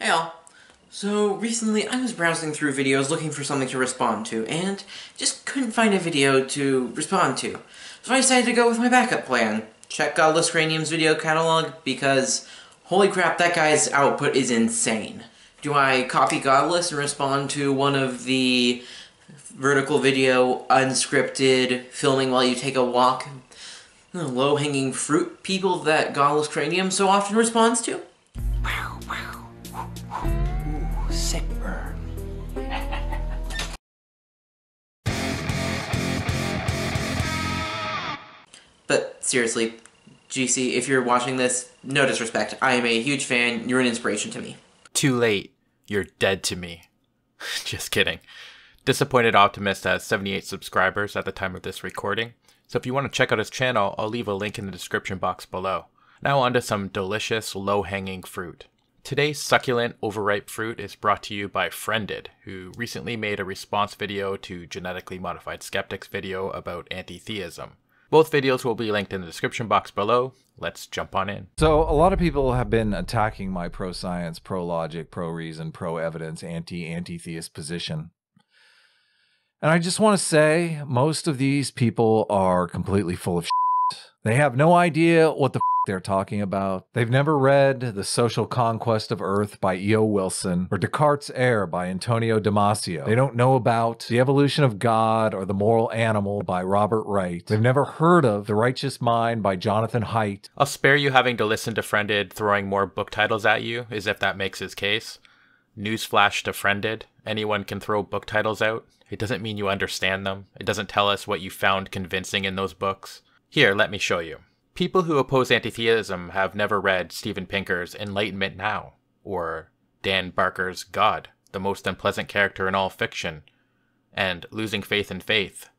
Hey all. So recently I was browsing through videos looking for something to respond to, and just couldn't find a video to respond to. So I decided to go with my backup plan. Check Godless Cranium's video catalog, because holy crap, that guy's output is insane. Do I copy Godless and respond to one of the vertical video, unscripted, filming while you take a walk, low-hanging fruit people that Godless Cranium so often responds to? Wow, wow. Ooh, sick burn. But seriously, GC, if you're watching this, no disrespect. I am a huge fan. You're an inspiration to me. Too late. You're dead to me. Just kidding. Disappointed Optimist has 78 subscribers at the time of this recording, so if you want to check out his channel, I'll leave a link in the description box below. Now on to some delicious, low-hanging fruit. Today's succulent, overripe fruit is brought to you by Friended, who recently made a response video to Genetically Modified Skeptic's video about anti-theism. Both videos will be linked in the description box below. Let's jump on in. So a lot of people have been attacking my pro-science, pro-logic, pro-reason, pro-evidence, anti-theist position. And I just want to say, most of these people are completely full of shit. They have no idea what the they're talking about. They've never read The Social Conquest of Earth by E.O. Wilson or Descartes' Error by Antonio Damasio. They don't know about The Evolution of God or The Moral Animal by Robert Wright. They've never heard of The Righteous Mind by Jonathan Haidt. I'll spare you having to listen to Friended throwing more book titles at you, as if that makes his case. Newsflash to Friended: anyone can throw book titles out. It doesn't mean you understand them. It doesn't tell us what you found convincing in those books. Here, let me show you. People who oppose anti-theism have never read Steven Pinker's Enlightenment Now, or Dan Barker's God, the most unpleasant character in all fiction, and Losing Faith in Faith,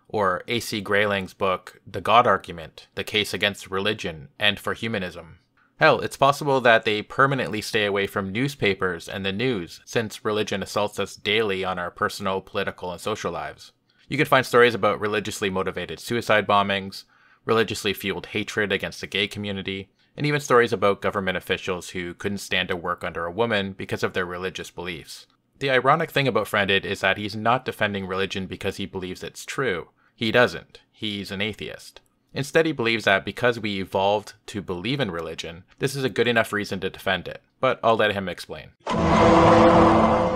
or A.C. Grayling's book The God Argument, The Case Against Religion and for Humanism. Hell, it's possible that they permanently stay away from newspapers and the news, since religion assaults us daily on our personal, political, and social lives. You can find stories about religiously motivated suicide bombings, religiously fueled hatred against the gay community, and even stories about government officials who couldn't stand to work under a woman because of their religious beliefs. The ironic thing about Friended is that he's not defending religion because he believes it's true. He doesn't. He's an atheist. Instead, he believes that because we evolved to believe in religion, this is a good enough reason to defend it. But I'll let him explain.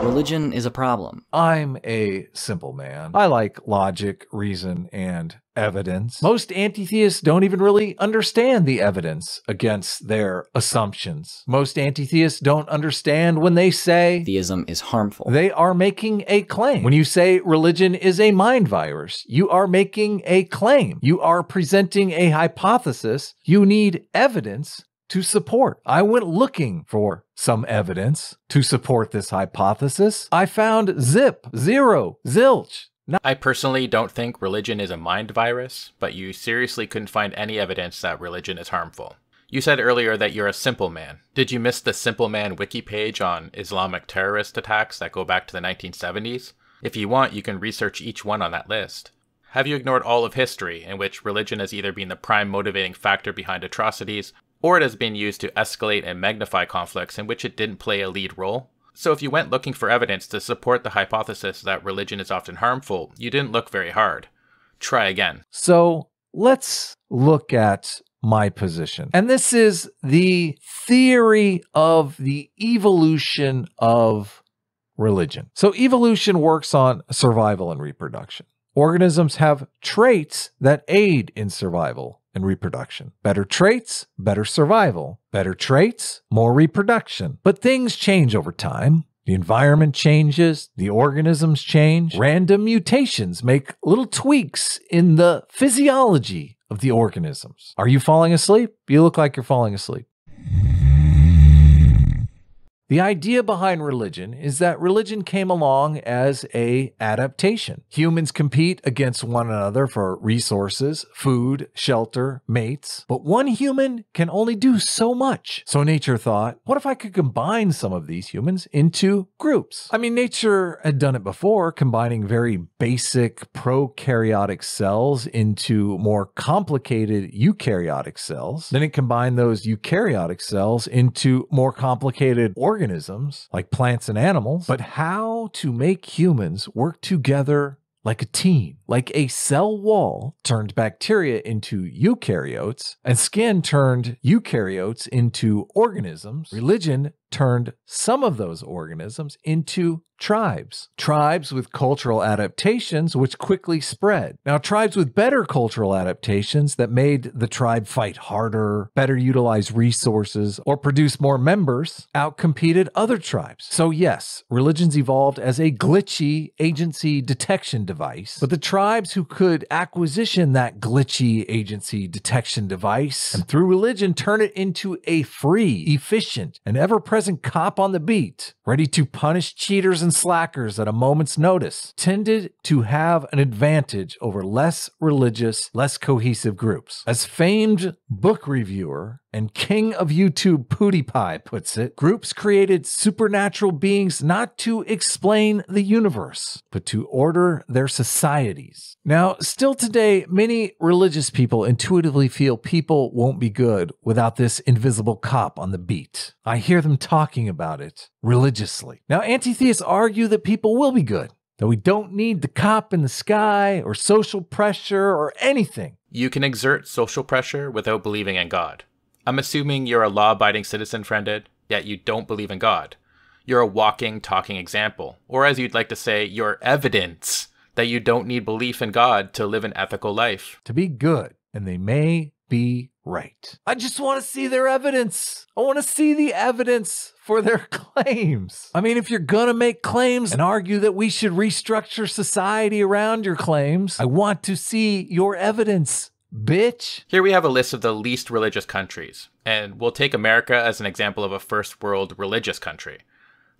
Religion is a problem. I'm a simple man. I like logic, reason, and evidence. Most anti-theists don't even really understand the evidence against their assumptions. Most anti-theists don't understand when they say Theism is harmful. they are making a claim. When you say religion is a mind virus, you are making a claim. You are presenting a hypothesis. You need evidence to support. I went looking for some evidence to support this hypothesis. I found zip, zero, zilch. I personally don't think religion is a mind virus, but you seriously couldn't find any evidence that religion is harmful. You said earlier that you're a simple man. Did you miss the Simple Man wiki page on Islamic terrorist attacks that go back to the 1970s? If you want, you can research each one on that list. Have you ignored all of history, in which religion has either been the prime motivating factor behind atrocities, or it has been used to escalate and magnify conflicts in which it didn't play a lead role? So if you went looking for evidence to support the hypothesis that religion is often harmful, you didn't look very hard. Try again. So let's look at my position. And this is the theory of the evolution of religion. So evolution works on survival and reproduction. Organisms have traits that aid in survival and reproduction. Better traits, better survival. Better traits, more reproduction. But things change over time. The environment changes, the organisms change. Random mutations make little tweaks in the physiology of the organisms. Are you falling asleep? You look like you're falling asleep. The idea behind religion is that religion came along as an adaptation. Humans compete against one another for resources, food, shelter, mates. But one human can only do so much. So nature thought, what if I could combine some of these humans into groups? I mean, nature had done it before, combining very basic prokaryotic cells into more complicated eukaryotic cells. Then it combined those eukaryotic cells into more complicated organisms. organisms, like plants and animals, but how to make humans work together like a team, like a cell wall turned bacteria into eukaryotes, and skin turned eukaryotes into organisms. Religion turned some of those organisms into tribes. Tribes with cultural adaptations which quickly spread. Now, tribes with better cultural adaptations that made the tribe fight harder, better utilize resources, or produce more members outcompeted other tribes. So yes, religions evolved as a glitchy agency detection device, but the tribes who could acquisition that glitchy agency detection device and through religion turn it into a free, efficient, and ever-present cop on the beat, ready to punish cheaters and slackers at a moment's notice, tended to have an advantage over less religious, less cohesive groups. As famed book reviewer and king of YouTube PewDiePie puts it, groups created supernatural beings not to explain the universe, but to order their societies. Now, still today, many religious people intuitively feel people won't be good without this invisible cop on the beat. I hear them talking about it religiously. Now, anti-theists argue that people will be good, that we don't need the cop in the sky or social pressure or anything. You can exert social pressure without believing in God. I'm assuming you're a law-abiding citizen, friended, yet you don't believe in God. You're a walking, talking example, or as you'd like to say, you're evidence that you don't need belief in God to live an ethical life. To be good, and they may be right. I just want to see their evidence. I want to see the evidence for their claims. I mean, if you're gonna make claims and argue that we should restructure society around your claims, I want to see your evidence, bitch. Here we have a list of the least religious countries, and we'll take America as an example of a first world religious country.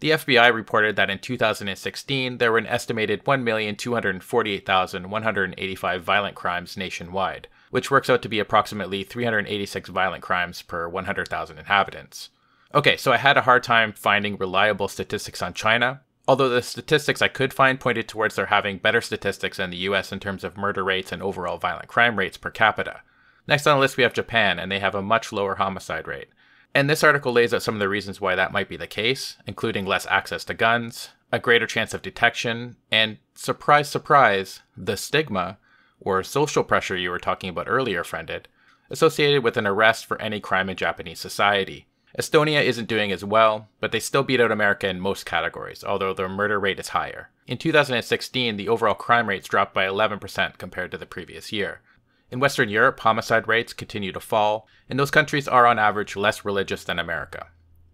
The FBI reported that in 2016, there were an estimated 1,248,185 violent crimes nationwide, which works out to be approximately 386 violent crimes per 100,000 inhabitants. Okay, so I had a hard time finding reliable statistics on China, although the statistics I could find pointed towards their having better statistics than the US in terms of murder rates and overall violent crime rates per capita. Next on the list we have Japan, and they have a much lower homicide rate. And this article lays out some of the reasons why that might be the case, including less access to guns, a greater chance of detection, and surprise, surprise, the stigma, or social pressure you were talking about earlier, friended, associated with an arrest for any crime in Japanese society. Estonia isn't doing as well, but they still beat out America in most categories, although their murder rate is higher. In 2016, the overall crime rates dropped by 11% compared to the previous year. In Western Europe, homicide rates continue to fall, and those countries are on average less religious than America.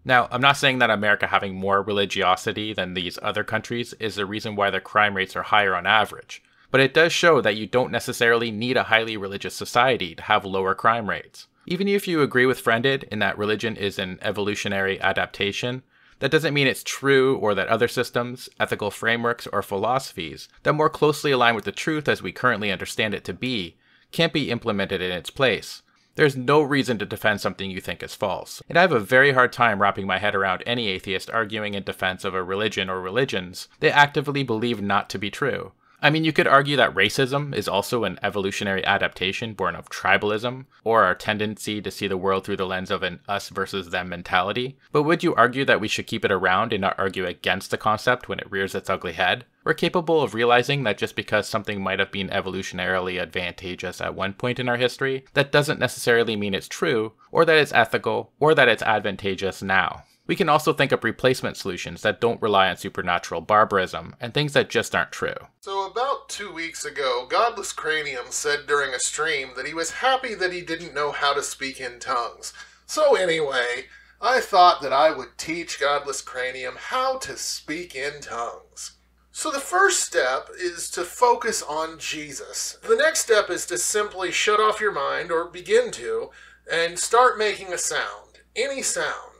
Now, I'm not saying that America having more religiosity than these other countries is the reason why their crime rates are higher on average, but it does show that you don't necessarily need a highly religious society to have lower crime rates. Even if you agree with Friended in that religion is an evolutionary adaptation, that doesn't mean it's true or that other systems, ethical frameworks, or philosophies that more closely align with the truth as we currently understand it to be can't be implemented in its place. There's no reason to defend something you think is false. And I have a very hard time wrapping my head around any atheist arguing in defense of a religion or religions they actively believe not to be true. I mean, you could argue that racism is also an evolutionary adaptation born of tribalism, or our tendency to see the world through the lens of an us versus them mentality. But would you argue that we should keep it around and not argue against the concept when it rears its ugly head? We're capable of realizing that just because something might have been evolutionarily advantageous at one point in our history, that doesn't necessarily mean it's true, or that it's ethical, or that it's advantageous now. We can also think of replacement solutions that don't rely on supernatural barbarism, and things that just aren't true. So about 2 weeks ago, Godless Cranium said during a stream that he was happy that he didn't know how to speak in tongues. So anyway, I thought that I would teach Godless Cranium how to speak in tongues. So the first step is to focus on Jesus. The next step is to simply shut off your mind, or begin to, and start making a sound. Any sound.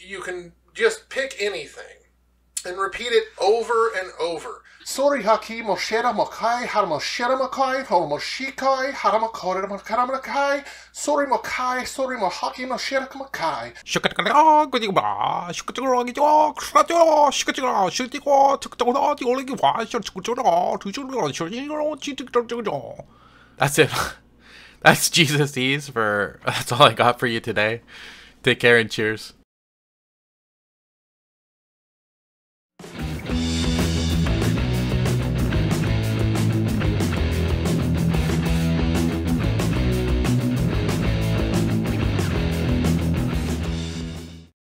You can just pick anything and repeat it over and over. Sorry haki moshera mokai harmoshera mokai homoshikai haramakore makai sorry mokai sorry mohaki moshera mokai. That's it. That's Jesus Ease that's all I got for you today. Take care and cheers.